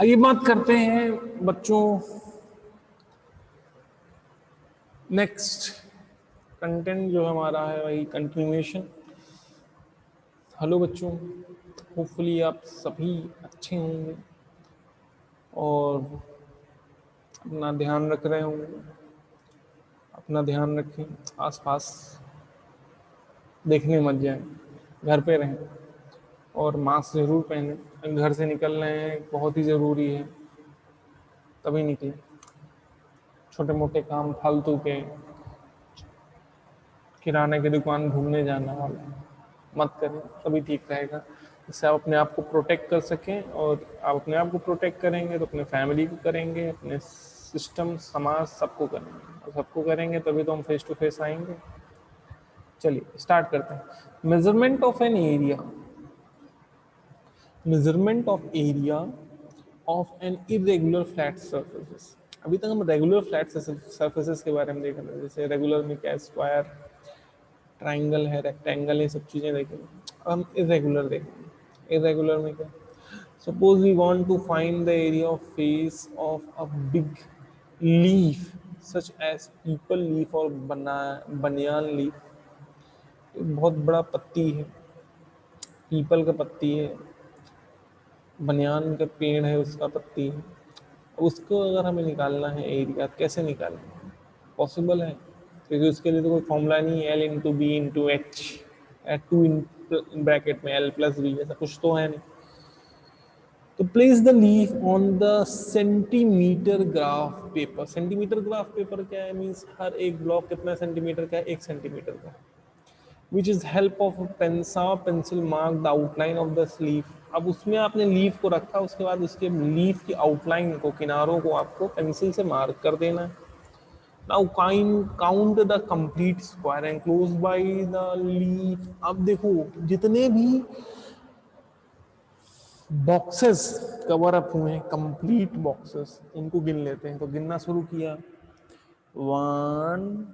आइए बात करते हैं बच्चों नेक्स्ट कंटेंट जो हमारा है वही कंटिन्यूएशन। हेलो बच्चों, होपफुली आप सभी अच्छे होंगे और अपना ध्यान रख रहे होंगे। अपना ध्यान रखें, आसपास देखने मत जाएं, घर पे रहें और मास्क ज़रूर पहनें। घर से निकल रहे हैं बहुत ही ज़रूरी है तभी निकलें। छोटे मोटे काम फालतू के, किराने की दुकान घूमने जाना वाला मत करें, तभी ठीक रहेगा। इससे आप अपने आप को प्रोटेक्ट कर सकें और आप अपने आप को प्रोटेक्ट करेंगे तो अपने फैमिली को करेंगे, अपने सिस्टम समाज सबको करेंगे और सबको करेंगे तभी तो हम फेस टू फेस आएंगे। चलिए स्टार्ट करते हैं। Measurement of an area, measurement of area of an irregular flat surfaces. अभी तक हम रेगुलर फ्लैट सर्फेसेस के बारे में देख रहे हैं, जैसे रेगुलर में क्या, स्क्वायर, ट्राइंगल है, रेक्टेंगल, ये सब चीज़ें देखेंगे। हम इरेगुलर देखेंगे। इरेगुलर में क्या, suppose we want to find the area of face of a big leaf such as peepal leaf और बनियान लीफ। बहुत बड़ा पत्ती है, पीपल का पत्ती है, बनियान का पेड़ है उसका पत्ती है। उसको अगर हमें निकालना है एरिया, कैसे निकालेंगे? पॉसिबल है क्योंकि उसके लिए तो कोई फॉर्मूला नहीं है, L into B into H, two in bracket में एल प्लस बी, ऐसा कुछ तो है नहीं। तो place the leaf on the centimetre graph paper. Centimetre graph paper क्या है? मीन्स हर एक ब्लॉक कितना सेंटीमीटर का है? 1 सेंटीमीटर का। Which is help of pencil mark the outline of the leaf. अब उसमें आपने लीफ को रखा, उसके बाद उसके लीफ की आउटलाइन को, किनारों को आपको पेंसिल से मार्क कर देना है। Now count the complete square enclosed by the leaf. अब देखो जितने भी बॉक्सेस कवर अप हुए हैं, कंप्लीट बॉक्सेस, उनको गिन लेते हैं। तो गिनना शुरू किया, 1,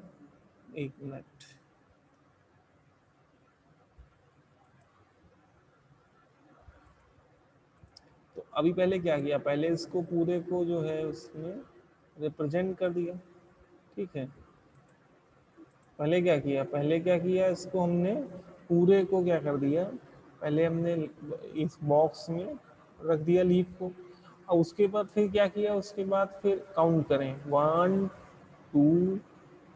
1 मिनट, तो अभी पहले क्या किया, पहले इसको पूरे को जो है उसमें रिप्रेजेंट कर दिया। ठीक है, पहले क्या किया, इसको हमने पूरे को क्या कर दिया, पहले हमने इस बॉक्स में रख दिया लीफ को। और उसके बाद फिर क्या किया, उसके बाद फिर काउंट करें, 1 2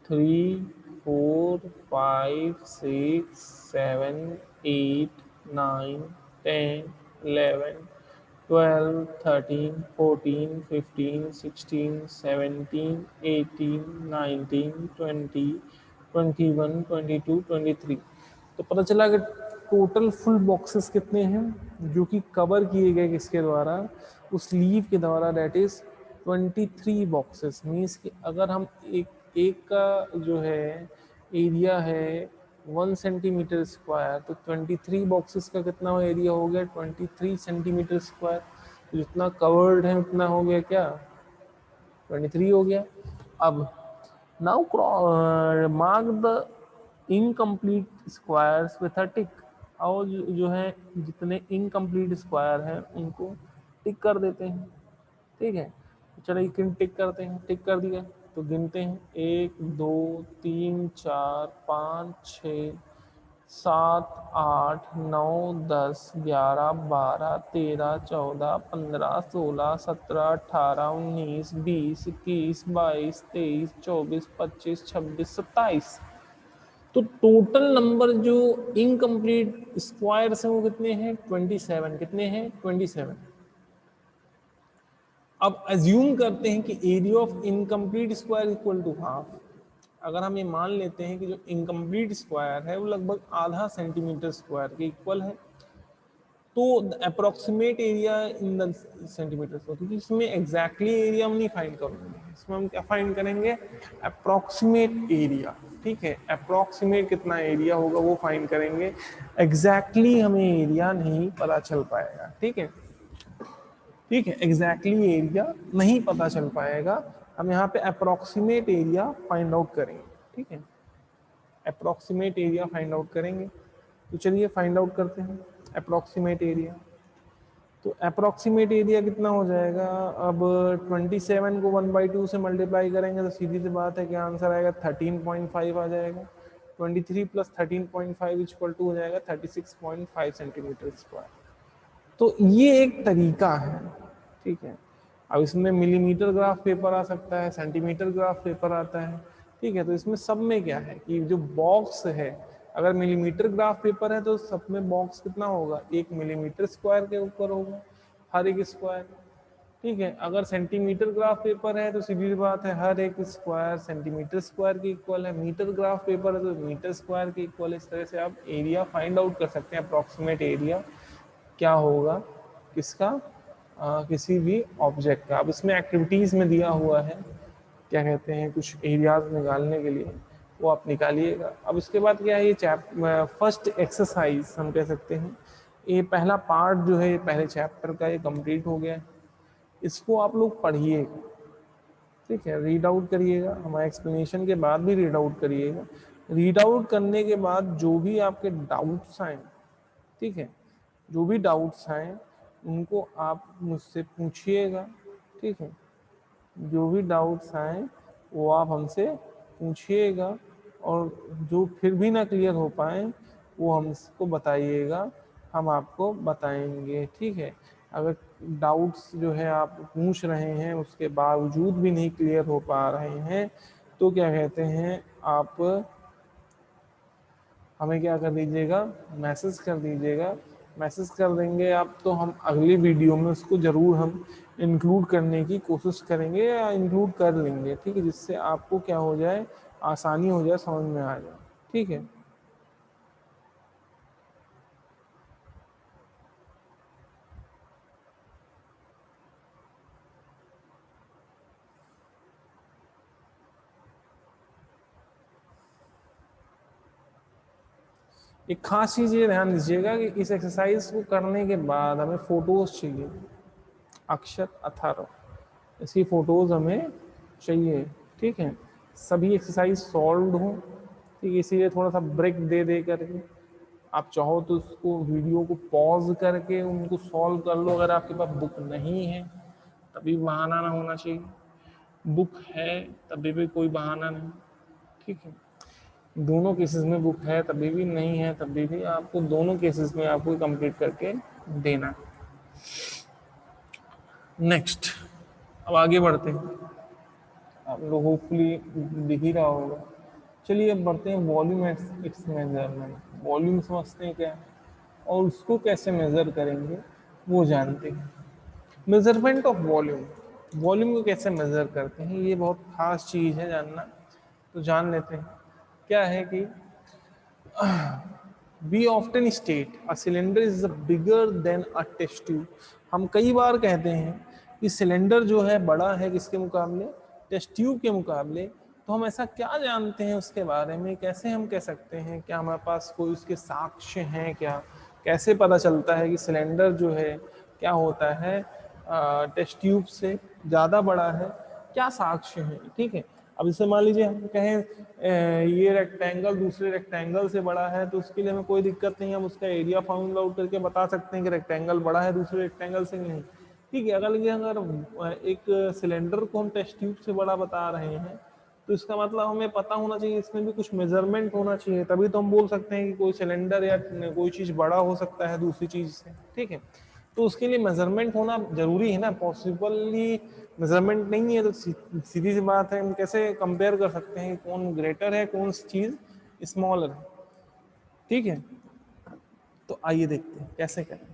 3 4 5 6 7 8 9 10 11 12 13 14 15 16 17 18 19 20 21 22 23। तो पता चला कि टोटल फुल बॉक्सेस कितने हैं जो कि कवर किए गए किसके द्वारा, उस लीव के द्वारा, दैट इज 23 बॉक्सेस। मीन्स कि अगर हम एक का जो है एरिया है 1 सेंटीमीटर स्क्वायर, तो 23 बॉक्सेस का कितना एरिया हो गया, 23 सेंटीमीटर स्क्वायर। जितना कवर्ड है उतना हो गया क्या, 23 हो गया। अब now mark the incomplete squares with a tick. और जो है जितने इनकम्प्लीट स्क्वायर हैं उनको टिक कर देते हैं। ठीक है, चलो टिक करते हैं। टिक कर दिया तो गिनते हैं, 1 2 3 4 5 6 7 8 9 10 11 12 13 14 15 16 17 18 19 20 21 22 23 24 25 26 27। तो टोटल नंबर जो इनकम्प्लीट स्क्वायर्स हैं वो कितने हैं, 27। कितने हैं, 27। अब अज्यूम करते हैं कि area of incomplete square equal to half. अगर हम ये मान लेते हैं कि जो इनकम्प्लीट स्क्वायर है वो लगभग आधा सेंटीमीटर स्क्वायर के इक्वल है, तो approximate area in the centimetre square, क्योंकि इसमें एग्जैक्टली एरिया हम नहीं फाइंड करेंगे, इसमें हम क्या फाइंड करेंगे, अप्रोक्सीमेट एरिया। ठीक है, अप्रोक्सीमेट कितना एरिया होगा वो फाइंड करेंगे, एग्जैक्टली हमें एरिया नहीं पता चल पाएगा। ठीक है, ठीक है, एग्जैक्टली एरिया नहीं पता चल पाएगा, हम यहाँ पे अप्रोक्सीमेट एरिया फाइंड आउट करेंगे। ठीक है, अप्रोक्सीमेट एरिया फाइंड आउट करेंगे। तो चलिए फाइंड आउट करते हैं अप्रोक्सीमेट एरिया। तो अप्रोक्सीमेट एरिया कितना हो जाएगा, अब 27 को 1/2 से मल्टीप्लाई करेंगे तो सीधी सी बात है क्या आंसर आएगा, 13.5 आ जाएगा। 23 + 13.5 = हो जाएगा 36.5 सेंटीमीटर स्क्वायर। तो ये एक तरीका है, ठीक है। अब इसमें मिलीमीटर ग्राफ पेपर आ सकता है, सेंटीमीटर ग्राफ पेपर आता है, ठीक है। तो इसमें सब में क्या है कि जो बॉक्स है, अगर मिलीमीटर ग्राफ पेपर है तो सब में बॉक्स कितना होगा, 1 मिलीमीटर स्क्वायर के ऊपर होगा हर एक स्क्वायर, ठीक है। अगर सेंटीमीटर ग्राफ पेपर है तो सीधी बात है हर एक स्क्वायर सेंटीमीटर स्क्वायर के इक्वल है, मीटर ग्राफ पेपर है तो मीटर स्क्वायर के इक्वल है। इस तरह से आप एरिया फाइंड आउट कर सकते हैं, अप्रॉक्सीमेट एरिया क्या होगा किसका, किसी भी ऑब्जेक्ट का। अब इसमें एक्टिविटीज में दिया हुआ है क्या कहते हैं कुछ एरियाज निकालने के लिए, वो आप निकालिएगा। अब इसके बाद क्या है, ये फर्स्ट एक्सरसाइज हम कह सकते हैं, ये पहला पार्ट जो है ये पहले चैप्टर का ये कंप्लीट हो गया है। इसको आप लोग पढ़िएगा, ठीक है, रीड आउट करिएगा, हमारे एक्सप्लेनेशन के बाद भी रीड आउट करिएगा। रीड आउट करने के बाद जो भी आपके डाउट्स आए, ठीक है, जो भी डाउट्स आए उनको आप मुझसे पूछिएगा, ठीक है। जो भी डाउट्स आए वो आप हमसे पूछिएगा, और जो फिर भी ना क्लियर हो पाए वो हमको बताइएगा, हम आपको बताएंगे, ठीक है। अगर डाउट्स जो है आप पूछ रहे हैं उसके बावजूद भी नहीं क्लियर हो पा रहे हैं तो क्या कहते हैं आप हमें क्या कर दीजिएगा, मैसेज कर दीजिएगा। मैसेज कर देंगे आप तो हम अगली वीडियो में उसको ज़रूर हम इंक्लूड करने की कोशिश करेंगे या इंक्लूड कर लेंगे, ठीक है, जिससे आपको क्या हो जाए, आसानी हो जाए, समझ में आ जाए, ठीक है। एक खास चीज़ ये ध्यान दीजिएगा कि इस एक्सरसाइज को करने के बाद हमें फोटोज चाहिए, अक्षर अथर्व इसकी फोटोज हमें चाहिए, ठीक है। सभी एक्सरसाइज सॉल्व हो, ठीक है, इसीलिए थोड़ा सा ब्रेक दे दे करके आप चाहो तो उसको वीडियो को पॉज करके उनको सॉल्व कर लो। अगर आपके पास बुक नहीं है तभी बहाना ना होना चाहिए, बुक है तभी भी कोई बहाना नहीं, ठीक है। दोनों केसेस में बुक है तभी भी, नहीं है तभी भी, आपको दोनों केसेस में आपको कंप्लीट करके देना। नेक्स्ट, अब आगे बढ़ते हैं, आप लोग होपफुली दिख ही रहा होगा। चलिए अब बढ़ते हैं वॉल्यूम इट्स मेजरमेंट। वॉल्यूम समझते हैं क्या और उसको कैसे मेजर करेंगे वो जानते हैं। मेजरमेंट ऑफ वॉल्यूम, वॉल्यूम को कैसे मेजर करते हैं ये बहुत खास चीज़ है जानना, तो जान लेते हैं। क्या है कि we often state a cylinder is bigger than a test tube. हम कई बार कहते हैं कि सिलेंडर जो है बड़ा है किसके मुकाबले, टेस्ट ट्यूब के मुकाबले। तो हम ऐसा क्या जानते हैं उसके बारे में, कैसे हम कह सकते हैं, क्या हमारे पास कोई उसके साक्ष्य हैं क्या, कैसे पता चलता है कि सिलेंडर जो है क्या होता है टेस्ट ट्यूब से ज़्यादा बड़ा है, क्या साक्ष्य है, ठीक है। अब इसे मान लीजिए हम कहें ये रेक्टेंगल दूसरे रेक्टेंगल से बड़ा है तो उसके लिए हमें कोई दिक्कत नहीं, हम उसका एरिया फाउंड आउट करके बता सकते हैं कि रेक्टेंगल बड़ा है दूसरे रेक्टेंगल से नहीं, ठीक है। अगर एक सिलेंडर को हम टेस्ट ट्यूब से बड़ा बता रहे हैं तो इसका मतलब हमें पता होना चाहिए, इसमें भी कुछ मेजरमेंट होना चाहिए, तभी तो हम बोल सकते हैं कि कोई सिलेंडर या कोई चीज़ बड़ा हो सकता है दूसरी चीज़ से, ठीक है। तो उसके लिए मेजरमेंट होना जरूरी है ना, पॉसिबली मेजरमेंट नहीं है तो सीधी सी बात है हम कैसे कंपेयर कर सकते हैं कौन ग्रेटर है कौन सी चीज़ स्मॉलर है, ठीक है। तो आइए देखते हैं कैसे करें।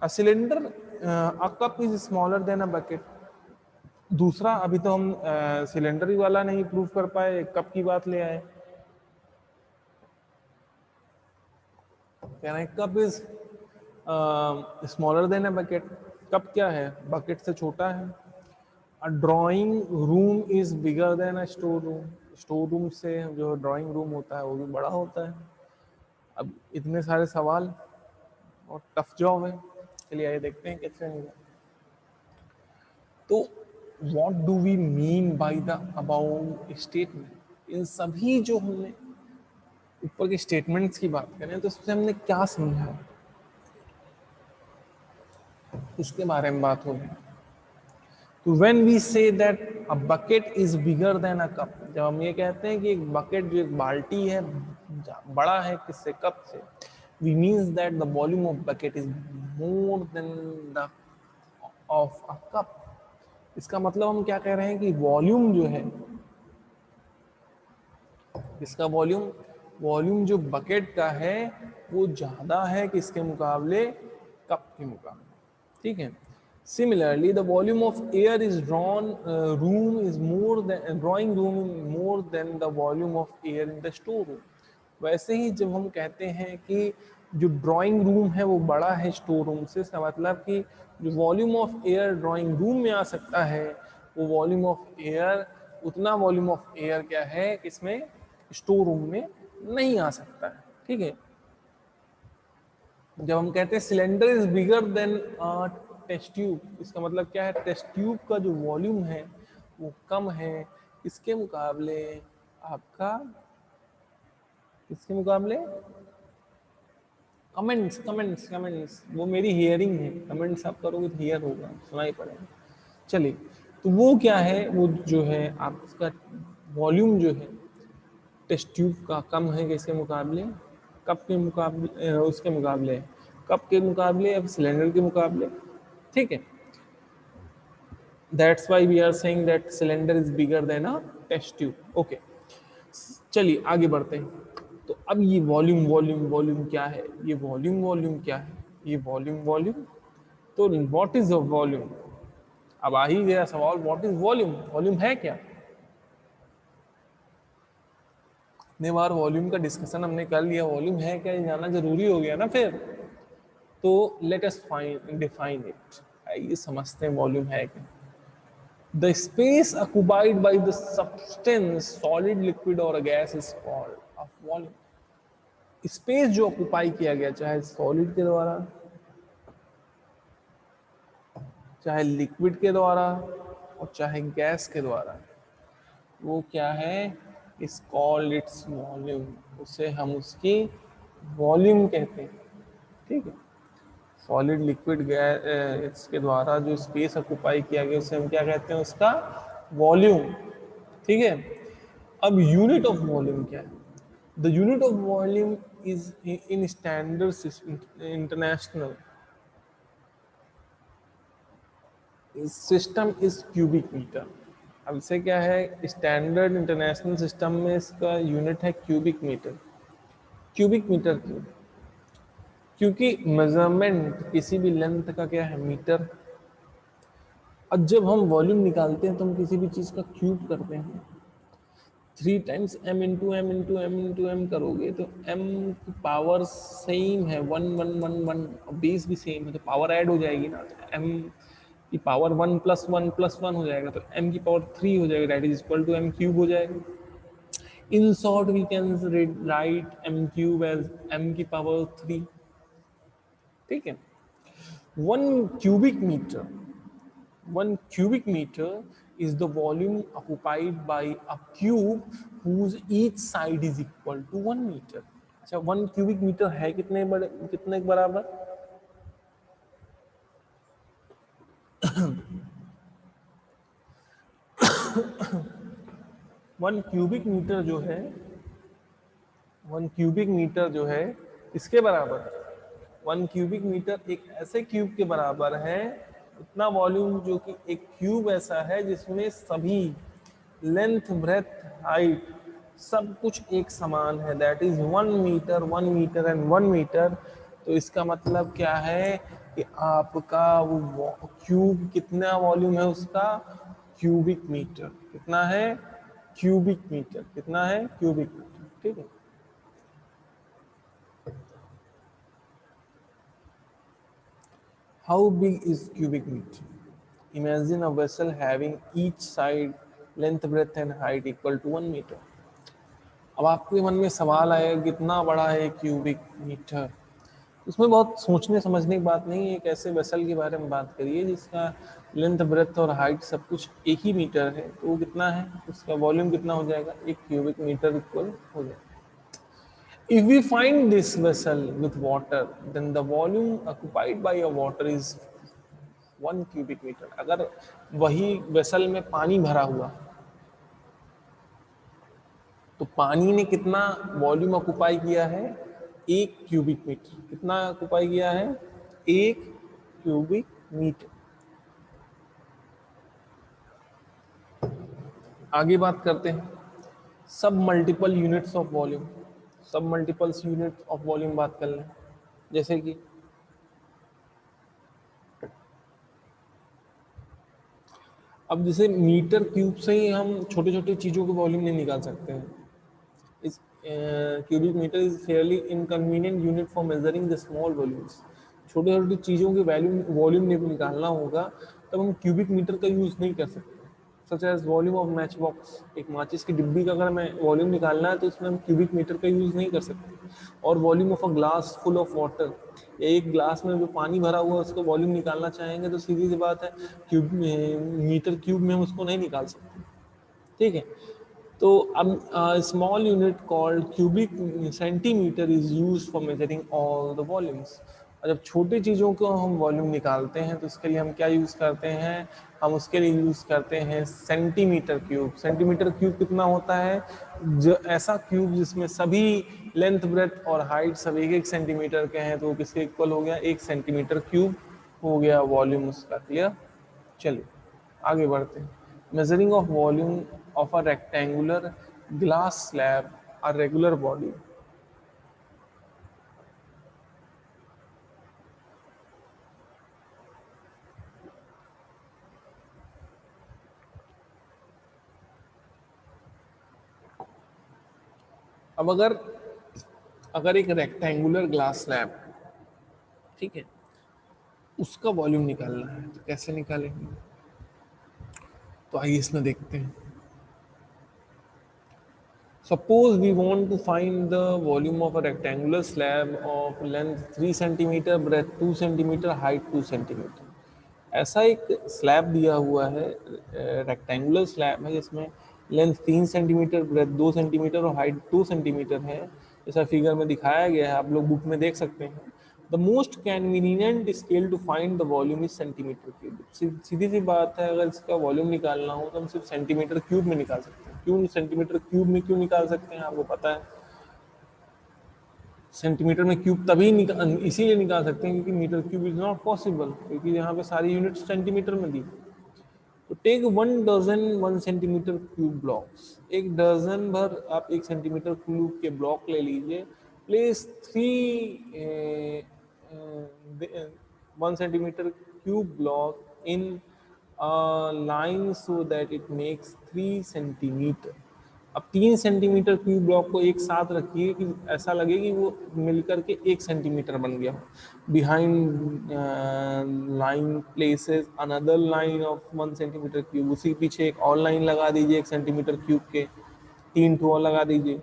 A cylinder a cup is smaller than a bucket. दूसरा अभी तो हम सिलेंडर ही वाला नहीं प्रूव कर पाए, कप की बात ले आए। कह रहे हैं cup is smaller than a bucket. Cup क्या है, बकेट से छोटा है। A drawing room is bigger than a store room. Store room से जो ड्राइंग रूम होता है वो भी बड़ा होता है। अब इतने सारे सवाल और टफ जॉब है, चलिए आइए देखते हैं कैसे होगा। तो what do we mean by the about statement, इन सभी जो हमने ऊपर के स्टेटमेंट्स की बात करें तो इससे हमने क्या समझा, उसके बारे में बात हो रही है। तो when we say that a bucket is bigger than a cup, जब हम ये कहते हैं कि एक बकेट जो एक बाल्टी है बड़ा है किससे, कप से, we means that the volume of bucket is more than the of a cup. इसका मतलब हम क्या कह रहे हैं कि वॉल्यूम जो है, इसका वॉल्यूम, वॉल्यूम जो बकेट का है वो ज्यादा है किसके मुकाबले, कप के मुकाबले। ठीक है। Similarly the volume of air is drawn room is more then drawing room more than the volume of air in the store room. वैसे ही जब हम कहते हैं कि जो ड्राइंग रूम है वो बड़ा है स्टोर रूम से, इसका मतलब कि जो volume of air drying room में आ सकता है वो वॉल्यूम ऑफ एयर, उतना वॉल्यूम ऑफ एयर क्या है किसमें, स्टोर रूम में नहीं आ सकता है। ठीक है। जब हम कहते हैं cylinder is bigger than test tube, इसका मतलब क्या है, टेस्ट ट्यूब का जो वॉल्यूम है वो कम है इसके मुकाबले, आपका इसके मुकाबले, कमेंट्स कमेंट्स कमेंट्स, वो मेरी हियरिंग है, कमेंट्स आप करोगे तो हियर होगा, सुनाई पड़ेगा। चलिए, तो वो क्या है, वो जो है आपका वॉल्यूम जो है टेस्ट ट्यूब का कम है किसके मुकाबले, कप के मुकाबले, उसके मुकाबले, कप के मुकाबले या सिलेंडर के मुकाबले। ठीक है। That's why we are saying that cylinder is bigger than a test tube. Okay, चलिए आगे बढ़ते हैं। तो अब ये वॉल्यूम वॉल्यूम वॉल्यूम क्या है, ये वॉल्यूम वॉल्यूम क्या है, ये वॉल्यूम वॉल्यूम, तो व्हाट इज द वॉल्यूम। अब आ ही गया सवाल, व्हाट इज वॉल्यूम, वॉल्यूम है क्या। इतने बार वॉल्यूम का डिस्कशन हमने कर लिया, वॉल्यूम है क्या ये जानना जरूरी हो गया ना फिर। तो let us find define it, ये समझते हैं वॉल्यूम है क्या। The space occupied by the substance solid liquid or a gas is called a volume। Space जो ऑक्यूपाई किया गया चाहे सॉलिड के द्वारा चाहे लिक्विड के द्वारा और चाहे गैस के द्वारा, वो क्या है, इस कॉल्ड इट्स वॉल्यूम, उसे हम उसकी वॉल्यूम कहते हैं। ठीक है। सॉलिड लिक्विड गैस इसके द्वारा जो स्पेस ऑक्यूपाई किया गया उसे हम क्या कहते हैं, उसका वॉल्यूम। ठीक है। अब यूनिट ऑफ वॉल्यूम क्या है, the unit of volume is in standard international system is cubic metre. अब इसे क्या है, स्टैंडर्ड इंटरनेशनल सिस्टम में इसका यूनिट है क्यूबिक मीटर। क्यूबिक मीटर क्यों, क्योंकि मेजरमेंट किसी भी लेंथ का क्या है, मीटर। अब जब हम वॉल्यूम निकालते हैं तो हम किसी भी चीज का क्यूब करते हैं, 3 times m into M into M into M करोगे तो m की पावर सेम है, 1 1 1 1, और बेस भी सेम है तो पावर ऐड हो जाएगी ना, तो m की पावर 1 + 1 + 1 हो जाएगा, तो m की पावर 3 हो जाएगा, that is equal to m cube हो जाएगा। In short we can write m cube as m की पावर 3। ठीक है। 1 cubic meter, 1 cubic meter is the volume occupied by a cube whose each side is equal to 1 meter। अच्छा, 1 cubic meter है कितने बड़े, कितने के बराबर, 1 cubic meter जो है, 1 cubic meter जो है इसके बराबर, 1 cubic meter एक ऐसे क्यूब के बराबर है, उतना वॉल्यूम जो कि एक क्यूब ऐसा है जिसमें सभी लेंथ ब्रेथ हाइट सब कुछ एक समान है, that is 1 metre 1 metre and 1 metre. तो इसका मतलब क्या है कि आपका वो क्यूब कितना वॉल्यूम है उसका, क्यूबिक मीटर कितना है, क्यूबिक मीटर कितना है, क्यूबिक मीटर। ठीक है। How big is cubic meter? Imagine a vessel having each side length, breadth and height equal to 1 meter। अब आपके मन में सवाल आएगा कितना बड़ा है क्यूबिक मीटर। उसमें बहुत सोचने समझने की बात नहीं है, एक ऐसे वेसल के बारे में बात करिए जिसका लेंथ ब्रेथ और हाइट सब कुछ एक ही मीटर है, तो वो कितना है, उसका वॉल्यूम कितना हो जाएगा, 1 cubic meter इक्वल हो जाएगा। If we find this vessel with water, then the volume occupied by a water is 1 cubic metre. अगर वही वेसल में पानी भरा हुआ तो पानी ने कितना वॉल्यूम ऑक्युपाई किया है? 1 क्यूबिक मीटर। कितना ऑक्युपाई किया है? 1 क्यूबिक मीटर। आगे बात करते हैं सब मल्टीपल यूनिट्स ऑफ वॉल्यूम। सब मल्टीपल्स यूनिट ऑफ वॉल्यूम बात कर लें, जैसे कि अब जैसे मीटर क्यूब से ही हम छोटे छोटे चीज़ों के वॉल्यूम नहीं निकाल सकते हैं। इस cubic metre is fairly inconvenient unit for measuring the small volumes. छोटे छोटे चीज़ों के वॉल्यूम निकालना होगा तब हम क्यूबिक मीटर का यूज़ नहीं कर सकते। Such as volume of match box, एक माचिस की डिब्बी का अगर हमें वॉल्यूम निकालना है तो उसमें हम क्यूबिक मीटर का यूज़ नहीं कर सकते। और volume of a glass full of water, एक ग्लास में जो पानी भरा हुआ है उसका वॉल्यूम निकालना चाहेंगे तो सीधी सी बात है मीटर क्यूब में हम उसको नहीं निकाल सकते। ठीक है, तो अब small unit called cubic centimetre is use for measuring all the volumes. और जब छोटी चीज़ों को हम वॉल्यूम निकालते हैं तो उसके लिए हम क्या यूज़ करते हैं? हम उसके लिए यूज़ करते हैं सेंटीमीटर क्यूब। सेंटीमीटर क्यूब कितना होता है? जो ऐसा क्यूब जिसमें सभी लेंथ ब्रेथ और हाइट सब 1-1 सेंटीमीटर के हैं, तो वो किसके इक्वल हो गया? 1 सेंटीमीटर क्यूब हो गया वॉल्यूम उसका। क्लियर? चलिए आगे बढ़ते हैं। Measuring of volume of a rectangular glass slab a regular body. अब अगर अगर एक रेक्टेंगुलर ग्लास स्लैब, ठीक है, उसका वॉल्यूम निकालना है तो कैसे निकालेंगे? तो आइए इसमें देखते हैं। Suppose we want to find the volume of a rectangular slab of length 3 cm, breadth 2 cm, height 2 cm। ऐसा एक स्लैब दिया हुआ है, रेक्टेंगुलर स्लैब है जिसमें लेंथ 3 सेंटीमीटर, ब्रेथ 2 सेंटीमीटर और हाइट 2 सेंटीमीटर है। जैसा फिगर में दिखाया गया है, आप लोग बुक में देख सकते हैं। The most convenient scale to find the volume is centimetre cube. सीधी सी बात है, अगर इसका वॉल्यूम निकालना हो तो हम सिर्फ सेंटीमीटर क्यूब में निकाल सकते हैं। क्यों सेंटीमीटर क्यूब में क्यों निकाल सकते हैं? आपको पता है सेंटीमीटर में क्यूब तभी इसीलिए निकाल सकते हैं क्योंकि metre cube is not possible, क्योंकि यहाँ पे सारी यूनिट सेंटीमीटर में दी। तो take 1 dozen 1 centimetre cube blocks. एक डजन भर आप 1 सेंटीमीटर क्यूब के ब्लॉक ले लीजिए। Place 1 centimetre cube block in line so that it makes 3 centimetre. अब 3 सेंटीमीटर क्यूब ब्लॉक को एक साथ रखिए कि ऐसा लगे कि वो मिलकर के 1 सेंटीमीटर बन गया हो। Behind line places another line of 1 centimetre cube. उसी पीछे एक और लाइन लगा दीजिए 1 सेंटीमीटर क्यूब के, 3 ठो और लगा दीजिए।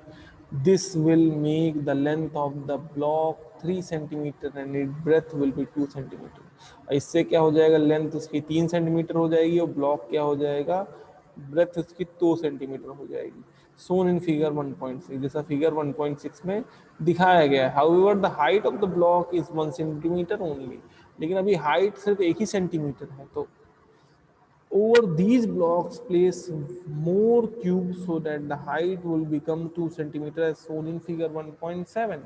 This will make the length of the block 3 centimetre and it breadth will be 2 centimetre. इससे क्या हो जाएगा? लेंथ उसकी 3 सेंटीमीटर हो जाएगी और ब्लॉक क्या हो जाएगा? ब्रेथ उसकी 2 सेंटीमीटर हो जाएगी। सोन इन फिगर 1.6, जैसा फिगर 1.6 में दिखाया गया है। However the height of the block is 1 centimetre only. लेकिन अभी हाइट सिर्फ 1 ही सेंटीमीटर है, तो over these blocks place more cubes so that the height will become 2 centimeter as shown in figure 1.7।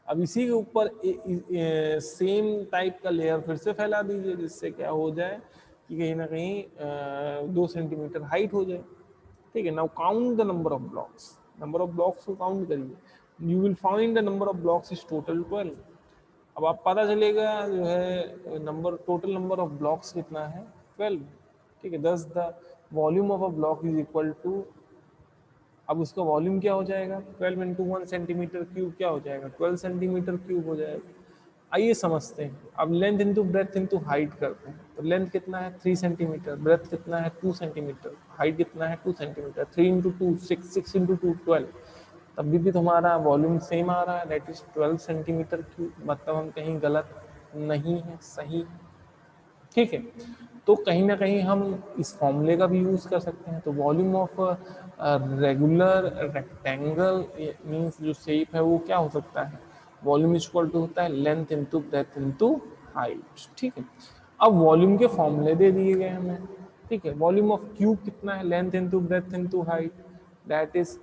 अब इसी के ऊपर सेम टाइप का लेयर फिर से फैला दीजिए जिससे क्या हो जाए कि कहीं ना कहीं 2 सेंटीमीटर हाइट हो जाए। ठीक है, now count the number of blocks. Number of blocks को काउंट करिए। You will find the number of blocks is total 12। अब आप पता चलेगा जो है टोटल नंबर ऑफ ब्लॉक्स कितना है? 12। ठीक है, thus the volume of a block is equal to, अब उसका वॉल्यूम क्या हो जाएगा? 12 इंटू 1 सेंटीमीटर क्यूब क्या हो जाएगा? 12 सेंटीमीटर क्यूब हो जाएगा। आइए समझते हैं। अब length into breadth into height करते हैं। तो लेंथ कितना है? 3 सेंटीमीटर। ब्रेथ कितना है? 2 सेंटीमीटर। हाइट कितना है? 2 सेंटीमीटर। 3 into 2 6, 6 into 2 12। तभी भी तुम्हारा वॉल्यूम सेम आ रहा है, दैट इज 12 सेंटीमीटर क्यूब। मतलब हम कहीं गलत नहीं है, सही है। ठीक है, तो कहीं ना कहीं हम इस फॉर्मूले का भी यूज कर सकते हैं। तो volume of regular rectangle means जो शेप है वो क्या हो सकता है? वॉल्यूम इक्वल टू होता है length into breadth into height. ठीक है, अब वॉल्यूम के फॉर्मूले दे दिए गए हमें, ठीक है। वॉल्यूम ऑफ क्यूब कितना है, length into breadth into height, that is,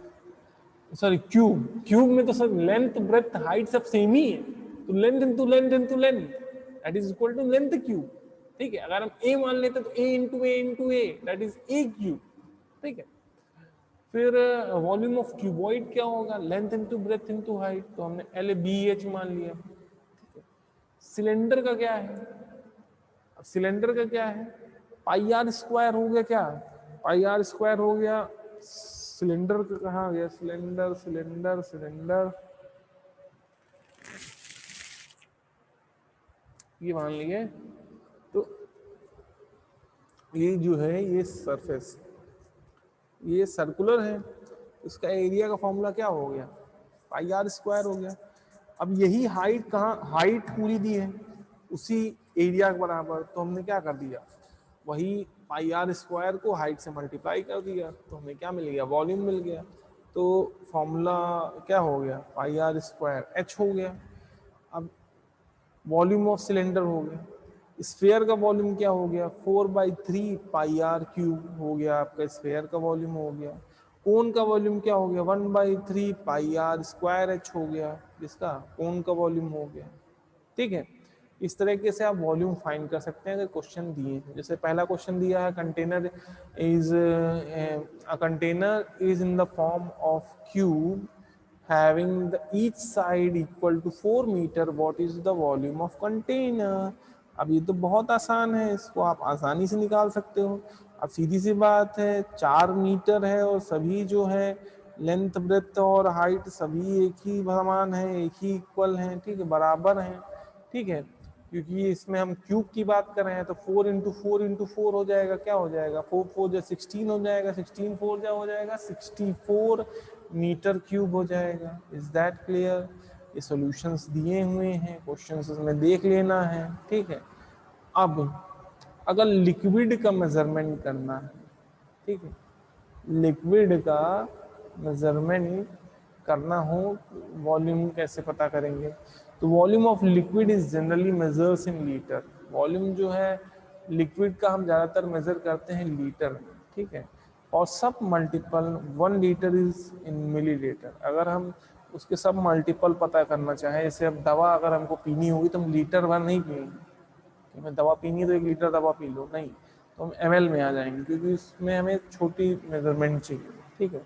sorry cube, cube में तो सब लेंथ ब्रेथ हाइट सब सेम ही है, तो length into length into length that is equal to length cube, ठीक है। अगर हम ए मान लेते तो A into A that is A cube, ठीक है। फिर वॉल्यूम ऑफ क्यूबॉइड क्या होगा, length into breadth into height, तो हमने एल बी एच मान लिया, ठीक है। सिलेंडर का क्या है, अब सिलेंडर का क्या है, पाई आर स्क्वायर हो गया, क्या पाई आर स्क्वायर हो गया, सिलेंडर का कहाँ गया, सिलेंडर सिलेंडर सिलेंडर, ये मान लिए, तो ये जो है ये सरफेस, ये सर्कुलर है, इसका एरिया का फॉर्मूला क्या हो गया, पाई आर स्क्वायर हो गया। अब यही हाइट कहाँ, हाइट पूरी दी है उसी एरिया के बराबर, तो हमने क्या कर दिया, वही पाई आर स्क्वायर को हाइट से मल्टीप्लाई कर दिया, तो हमें क्या मिल गया, वॉल्यूम मिल गया। तो फॉर्मूला क्या हो गया, पाई आर स्क्वायर एच हो गया। अब वॉल्यूम ऑफ सिलेंडर हो गया, स्फेयर का वॉल्यूम क्या हो गया, 4/3 पाई आर क्यूब हो गया, आपका स्फेयर का वॉल्यूम हो गया। कोन का वॉल्यूम क्या हो गया, 1/3 पाई आर स्क्वायर एच हो गया, जिसका कोन का वॉल्यूम हो गया, ठीक है। इस तरीके से आप वॉल्यूम फाइंड कर सकते हैं अगर क्वेश्चन दिए, जैसे पहला क्वेश्चन दिया है, container is a container is in the form of cube having the each side equal to 4 meter, what is the volume of container। अब ये तो बहुत आसान है, इसको आप आसानी से निकाल सकते हो। अब सीधी सी बात है, 4 मीटर है और सभी जो है लेंथ ब्रेथ और हाइट सभी एक ही समान है, एक ही इक्वल है, ठीक है, बराबर है, ठीक है। क्योंकि इसमें हम क्यूब की बात कर रहे हैं, तो 4 इंटू 4 हो जाएगा, क्या हो जाएगा, 4 4 16 हो जाएगा, 16 4 हो जाएगा 64 मीटर क्यूब हो जाएगा। Is that clear. ये सॉल्यूशंस दिए हुए हैं, क्वेश्चंस में देख लेना है, ठीक है। अब अगर लिक्विड का मेजरमेंट करना है, ठीक है, लिक्विड का मेजरमेंट करना हो, वॉल्यूम कैसे पता करेंगे, तो volume of liquid is generally measures in litre. Volume जो है लिक्विड का हम ज़्यादातर मेजर करते हैं लीटर में, ठीक है। और सब multiple 1 litre is in millilitre. अगर हम उसके सब मल्टीपल पता करना चाहें, जैसे अब दवा अगर हमको पीनी होगी तो हम लीटर भर नहीं पिएंगे कि हमें दवा पीनी है तो 1 लीटर दवा पी लो, नहीं, तो हम ml में आ जाएंगे, क्योंकि उसमें हमें छोटी मेजरमेंट चाहिए, ठीक है।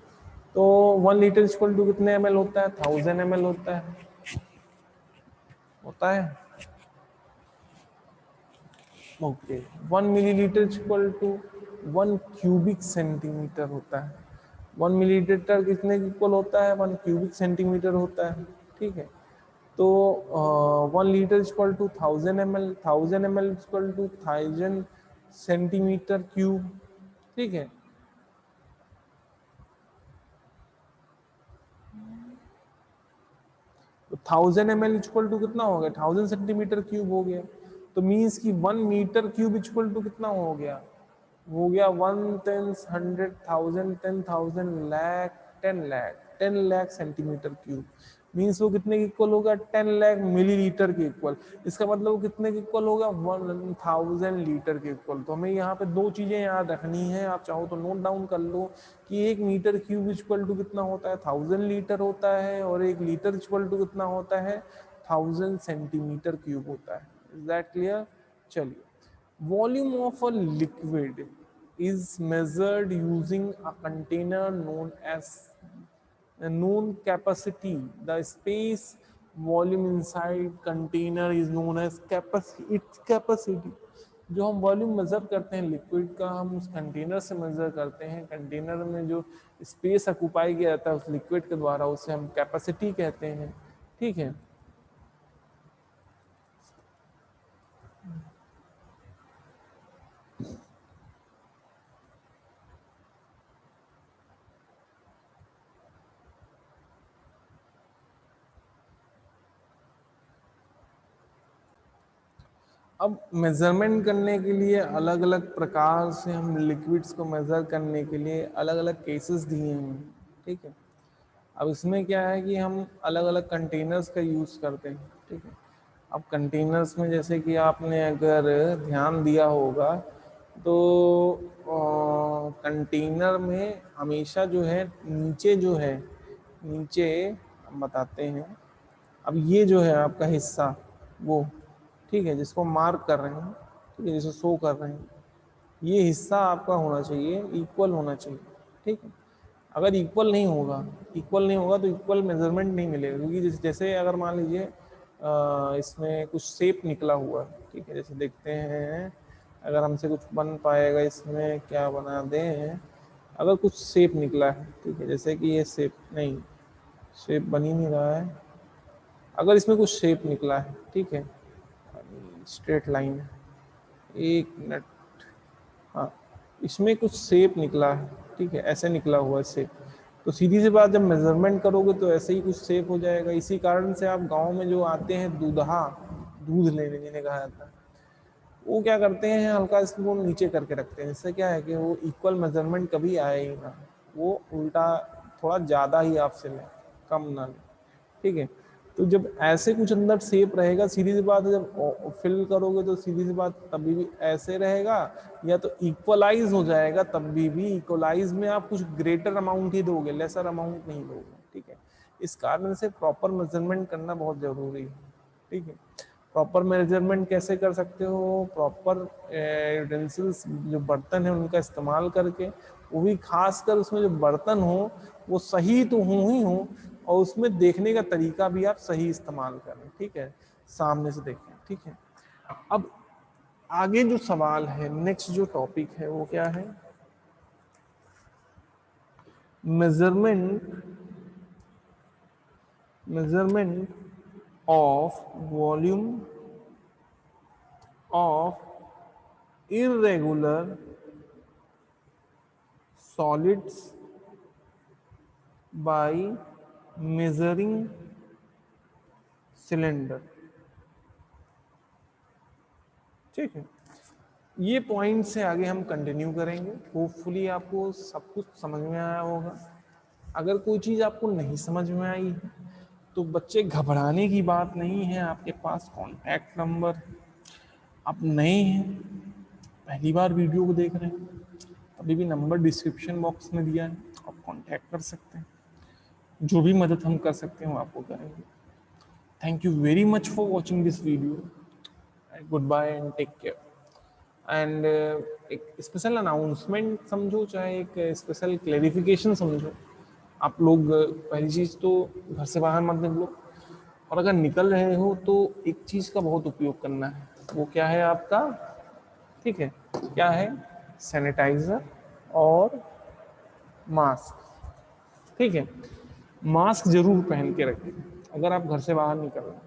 तो 1 लीटर इक्वल टू कितने ml होता है, 1000 ml होता है, okay. 1 millilitre equal to 1 cubic centimetre होता है। 1 मिलीलीटर कितने इक्वल होता है, 1 क्यूबिक सेंटीमीटर होता है, ठीक है। तो 1 litre equal to 1000 ml, 1000 ml equal to 1000 centimetre cube, ठीक है। तो 1000 ml इक्वल टू कितना हो गया, 1000 सेंटीमीटर क्यूब हो गया। तो मीन्स कि 1 मीटर क्यूब इक्वल टू कितना हो गया 1 10 100 1000 10,000 lakh 10 lakh 10 lakh centimetre cube. Means वो कितने के इक्वल होगा, 10 लाख मिलीलीटर के इक्वल। इसका मतलब वो कितने के इक्वल होगा, 1000 लीटर के इक्वल। तो हमें यहाँ पे दो चीजें याद रखनी है, आप चाहो तो नोट डाउन कर लो कि 1 मीटर क्यूब इक्वल टू कितना होता है, 1000 लीटर होता है, और 1 लीटर इक्वल टू कितना होता है, 1000 सेंटीमीटर क्यूब होता है। Is that clear. चलिए, volume of a liquid is measured using a container known as a known capacity. The space volume inside container is known as capacity, its capacity। जो हम volume major करते हैं liquid का, हम उस container से major करते हैं। कंटेनर में जो स्पेस ऑक्यूपाई किया जाता है उस लिक्विड के द्वारा, उसे हम कैपेसिटी कहते हैं, ठीक है। अब मेजरमेंट करने के लिए अलग अलग प्रकार से हम लिक्विड्स को मेजर करने के लिए अलग अलग केसेस दिए हैं, ठीक है। अब इसमें क्या है कि हम अलग अलग कंटेनर्स का यूज़ करते हैं, ठीक है। अब कंटेनर्स में जैसे कि आपने अगर ध्यान दिया होगा तो कंटेनर में हमेशा जो है नीचे जो है, नीचे हम बताते हैं, अब ये जो है आपका हिस्सा वो, ठीक है, जिसको मार्क कर रहे हैं, ठीक है, जिसको शो कर रहे हैं, ये हिस्सा आपका होना चाहिए, इक्वल होना चाहिए, ठीक है। अगर इक्वल नहीं होगा तो इक्वल मेजरमेंट नहीं मिलेगा, क्योंकि जैसे अगर मान लीजिए इसमें कुछ शेप निकला हुआ है, ठीक है, जैसे देखते हैं अगर हमसे कुछ बन पाएगा, इसमें क्या बना दें, अगर कुछ शेप निकला है, ठीक है, जैसे कि ये शेप नहीं, शेप बन ही नहीं रहा है, अगर इसमें कुछ शेप निकला है, ठीक है, स्ट्रेट लाइन है, एक मिनट, हाँ, इसमें कुछ शेप निकला है, ठीक है, ऐसे निकला हुआ है शेप, तो सीधी सी बात, जब मेजरमेंट करोगे तो ऐसे ही कुछ शेप हो जाएगा। इसी कारण से आप गांव में जो आते हैं दूल्हा, दूध लेने जिन्हें कहा जाता है, वो क्या करते हैं, हल्का इसको नीचे करके रखते हैं, इससे क्या है कि वो इक्वल मेजरमेंट कभी आए ही ना, वो उल्टा थोड़ा ज़्यादा ही आपसे लें, कम ना लें, ठीक है। तो जब ऐसे कुछ अंदर शेप रहेगा, सीधी सी बात है, जब फिल करोगे तो सीधी सी बात तभी भी ऐसे रहेगा, या तो इक्वलाइज हो जाएगा, तभी भी इक्वलाइज में आप कुछ ग्रेटर अमाउंट ही दोगे, लेसर अमाउंट नहीं दोगे, ठीक है। इस कारण से प्रॉपर मेजरमेंट करना बहुत जरूरी है, ठीक है। प्रॉपर मेजरमेंट कैसे कर सकते हो, प्रॉपर यूटेंसिल्स जो बर्तन है उनका इस्तेमाल करके, वो भी खासकर उसमें जो बर्तन हो वो सही तो हो ही हो, और उसमें देखने का तरीका भी आप सही इस्तेमाल करें, ठीक है, सामने से देखें, ठीक है। अब आगे जो सवाल है, नेक्स्ट जो टॉपिक है वो क्या है, measurement measurement of volume of irregular solids by measuring cylinder, ठीक है। ये पॉइंट से आगे हम कंटिन्यू करेंगे, होपफुली आपको सब कुछ समझ में आया होगा। अगर कोई चीज़ आपको नहीं समझ में आई है तो बच्चे घबराने की बात नहीं है, आपके पास कॉन्टैक्ट नंबर, आप नए हैं, पहली बार वीडियो को देख रहे हैं, अभी भी नंबर डिस्क्रिप्शन बॉक्स में दिया है, आप कांटेक्ट कर सकते हैं, जो भी मदद हम कर सकते हैं वो आपको करेंगे। Thank you very much for watching this video, goodbye and take care. And एक स्पेशल अनाउंसमेंट समझो, चाहे एक स्पेशल क्लेरिफिकेशन समझो, आप लोग पहली चीज़ तो घर से बाहर मत निकलो, और अगर निकल रहे हो तो एक चीज़ का बहुत उपयोग करना है, वो क्या है आपका, ठीक है, क्या है, सैनिटाइजर और मास्क, ठीक है। मास्क जरूर पहन के रखें अगर आप घर से बाहर निकल रहे हैं।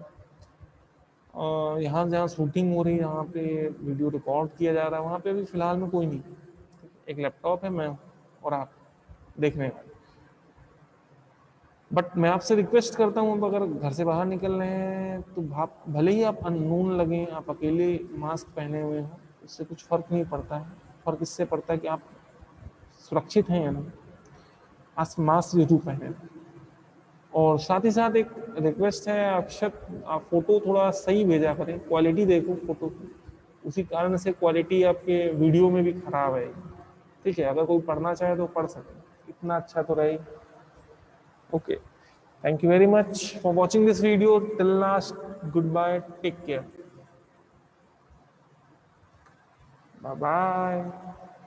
यहाँ जहाँ शूटिंग हो रही है, जहाँ पे वीडियो रिकॉर्ड किया जा रहा है, वहाँ पे अभी फिलहाल में कोई नहीं, एक लैपटॉप है, मैं और आप देखने वाले। बट मैं आपसे रिक्वेस्ट करता हूँ, अगर घर से बाहर निकल रहे हैं तो आप भले ही आप अननोन लगें, आप अकेले मास्क पहने हुए हो, इससे कुछ फर्क नहीं पड़ता है। फर्क इससे पड़ता है कि आप सुरक्षित हैं या नहीं। आप मास्क जरूर पहने। और साथ ही साथ एक रिक्वेस्ट है, अक्षर आप फोटो थोड़ा सही भेजा करें, क्वालिटी देखो फोटो की, उसी कारण से क्वालिटी आपके वीडियो में भी खराब है, ठीक है। अगर कोई पढ़ना चाहे तो पढ़ सके, इतना अच्छा तो रहे। Okay, thank you very much for watching this video till last. Goodbye, take care, bye bye.